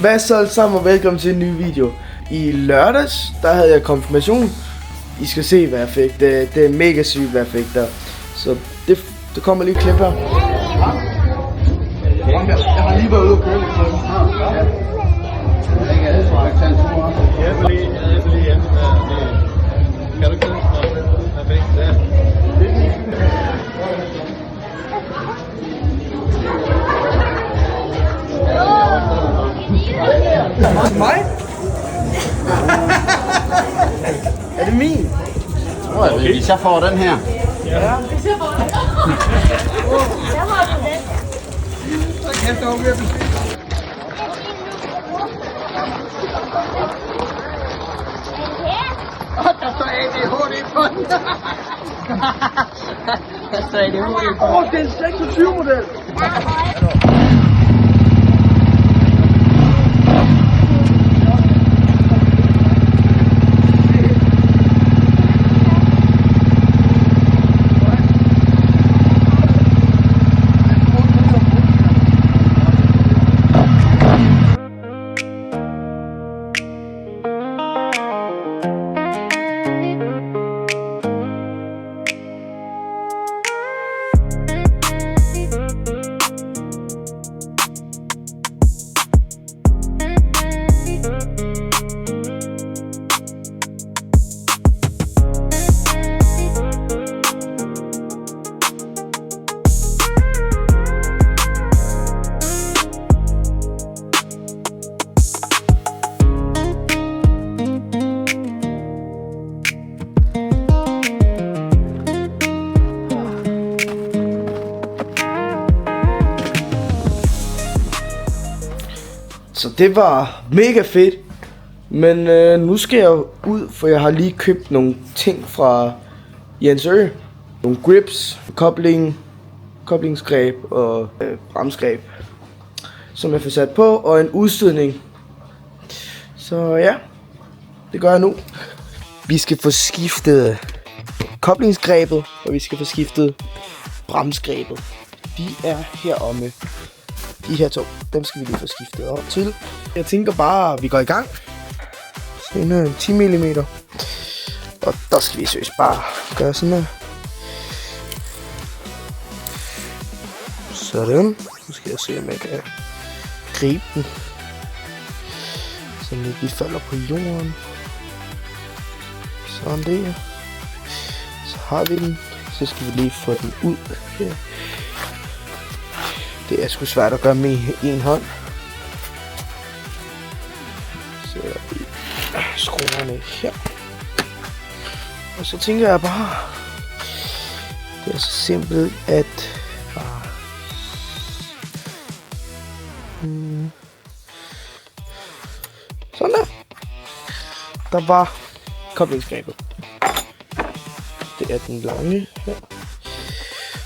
Hvad så alle sammen og velkommen til en ny video. I lørdags, der havde jeg konfirmation. I skal se hvad jeg fik. Det er mega sygt hvad jeg fik der. Så det kommer lige et klip her. Jeg har lige været ude og køre lidt. Jeg vil lige hjem. Kan du køre? Perfekt. Ja. Mig? Er det min? Tror jeg, hvis jeg får den her. Ja. Hvis jeg får den. Jeg har den. Så kæft, der var ved at bestille. Der står ADHD på den. Der står ADHD på den. Det er en 26 model. Så det var mega fedt. Men nu skal jeg ud, for jeg har lige købt nogle ting fra Jens Ø. Nogle grips, koblingsgreb og bremsgreb, som jeg får sat på, og en udstødning. Så ja, det gør jeg nu. Vi skal få skiftet koblingsgrebet, og vi skal få skiftet bremsgrebet. De er heromme. De her to, dem skal vi lige få skiftet op til. Jeg tænker bare, at vi går i gang. Så den er 10 mm. Og der skal vi seriøst bare gøre sådan her. Sådan. Nu skal jeg se, om jeg kan gribe den. Så den ikke falder på jorden. Sådan der. Så har vi den. Så skal vi lige få den ud her. Det er sgu svært at gøre med en hånd. Så vi skruerne her. Og så tænker jeg bare, det er så simpelt at bare sådan der. Der var koblingsgrebet. Det er den lange her.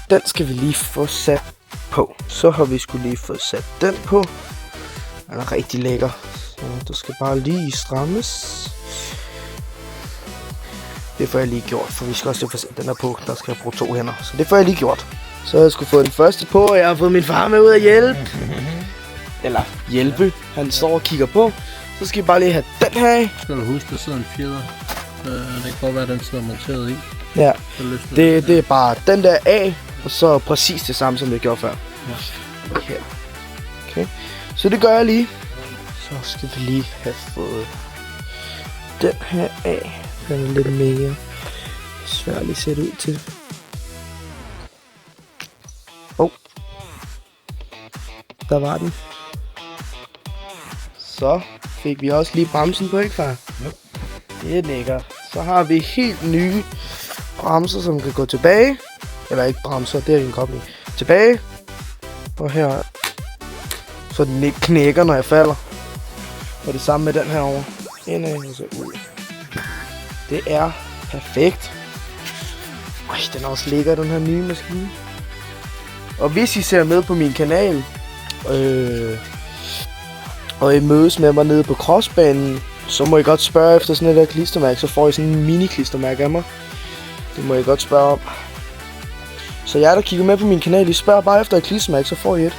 Den skal vi lige få sat på. Så har vi skulle lige fået sat den på. Den er rigtig lækker. Så der skal bare lige strammes. Det får jeg lige gjort, for vi skal også få sat den her på. Der skal jeg bruge 2 hænder. Så det får jeg lige gjort. Så jeg skulle få den første på, og jeg har fået min far med ud at hjælpe. Eller hjælpe. Han står og kigger på. Så skal vi bare lige have den her af. Skal du huske, der sidder en fjeder. Det kan godt være, den sidder monteret i. Ja, det er bare den der af. Og så præcis det samme, som jeg gjorde før. Ja. Okay. Så det gør jeg lige. Så skal vi lige have fået den her af. Den er lidt mere sværlig at sætte ud til. Der var den. Så fik vi også lige bremsen på, ikke far? Jo. Det er lækkert. Så har vi helt nye bremser, som kan gå tilbage. Eller ikke bremser, det er en kobling. Tilbage. Og her. Så den ikke knækker, når jeg falder. Og det samme med den her over. Indad og så ud. Det er perfekt. Øj, den er også lækker, den her nye maskine. Og hvis I ser med på min kanal, og I mødes med mig nede på crossbanen, så må I godt spørge efter sådan et der klistermærke. Så får I sådan en mini klistermærke af mig. Det må I godt spørge om. Så jer der kigger med på min kanal, I spørger bare efter et klistermærke, så får I et.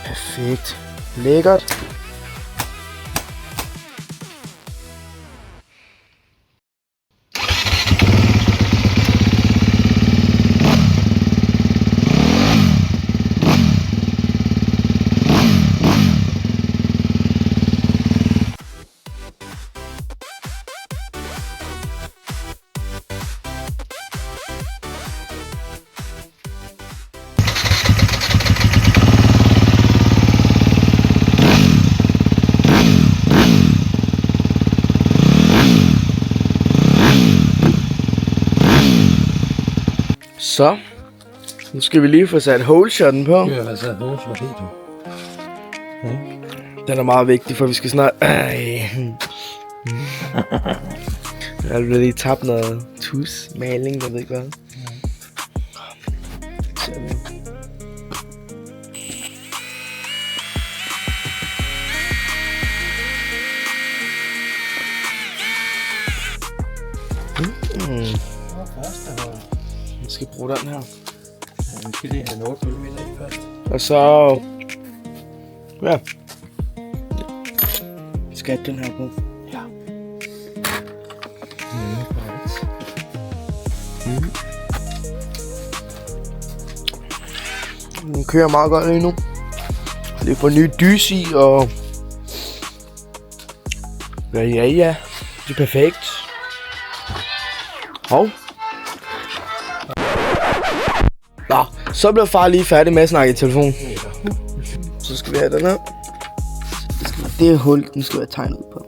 Perfekt. Lækkert. Så, nu skal vi lige få sat holeshotten på. Ja, altså, hvor så helt du. Den er meget vigtig, for vi skal snart... Jeg vil lige tabe noget tusmaling, jeg ved ikke hvad. Jeg skal bruge den her. Ja, vi skal lige have 8 mm i først. Og så... Ja. Vi skal have den her på. Ja. Den kører meget godt lige nu. Lige få ny dys i, og... Ja. Det er perfekt. Hov. Nå, så blev far lige færdig med at snakke i telefon. Så skal vi have den her. Det er hul, den skal være tegnet på.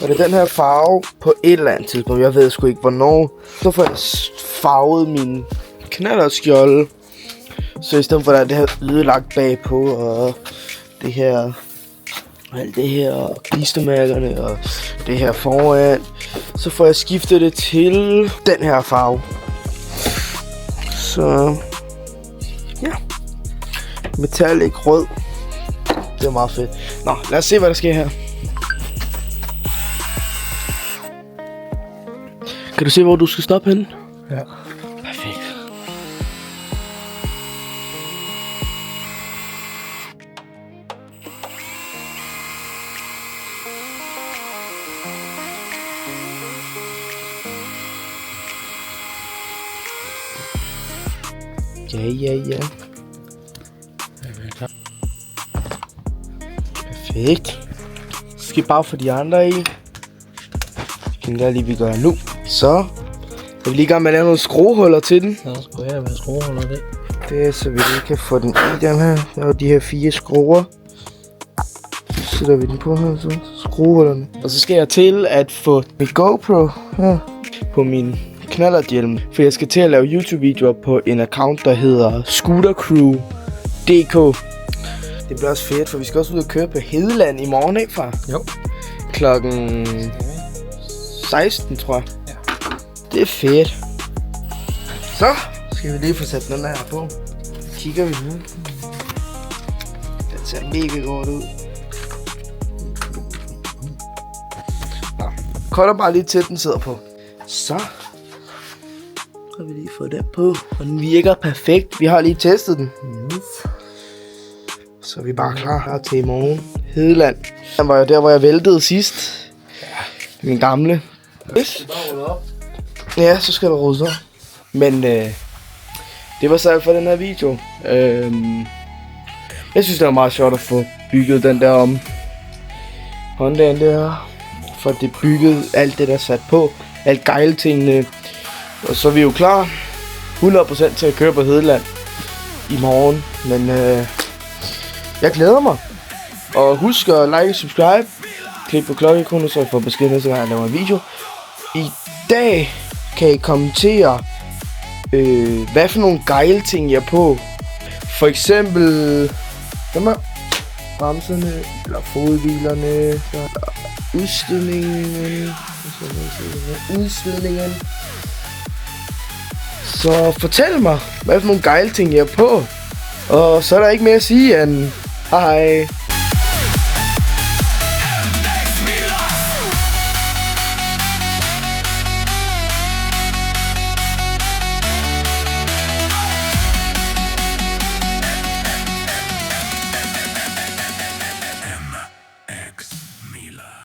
Og det er den her farve på et eller andet tidspunkt. Jeg ved sgu ikke hvornår. Så får jeg farvet min knallertskjolde. Så i stedet for at der er det her ødelagt bagpå og det her... alt det her og klistermærkerne og det her foran. Så får jeg skiftet det til den her farve. Så ja, metallic rød. Det er meget fedt. Nå, lad os se hvad der sker her. Kan du se hvor du skal stoppe henne? Ja. Perfekt. Ja. Perfekt. Så skal vi bare få de andre i. Det kan jeg lige vi gør nu. Så er vi lige i gang med at lave nogle skruehuller til den. Så skulle jeg være skruehuller det. Det er så vi lige kan få den i den her. Der er de her 4 skruer. Så sætter vi den på her, så skruehullerne. Og så skal jeg til at få mit GoPro her på min knallerthjelm. For jeg skal til at lave YouTube-videoer på en account, der hedder scootercrew.dk. Det bliver også fedt, for vi skal også ud og køre på Hedeland i morgen, ikke far? Jo. Klokken 16, tror jeg. Ja. Det er fedt. Så skal vi lige få sat den her på. Kigger vi nu. Den ser mega godt ud. Nå, kolder bare lige til den sidder på. Så har vi lige fået den på, og den virker perfekt. Vi har lige testet den. Så er vi bare klar her til i morgen. Hedeland. Den var jo der, hvor jeg væltede sidst. Min gamle. Yes. Ja, så skal der ryddes op. Men det var så alt for den her video. Jeg synes det var meget sjovt at få bygget den der om Hondaen der. For det byggede alt det der sat på. Alt gejletingene. Og så er vi jo klar 100% til at køre på Hedeland i morgen. Men jeg glæder mig. Og husk at like og subscribe. Klik på klokkeikonet, så I får besked næste gang jeg laver en video. I dag kan I kommentere hvad for nogle gejleting jeg er på. For eksempel bremserne, eller fodhvilerne, udstødningen. Så fortæl mig, hvad for nogle gejleting jeg er på. Og så er der ikke mere at sige end hej.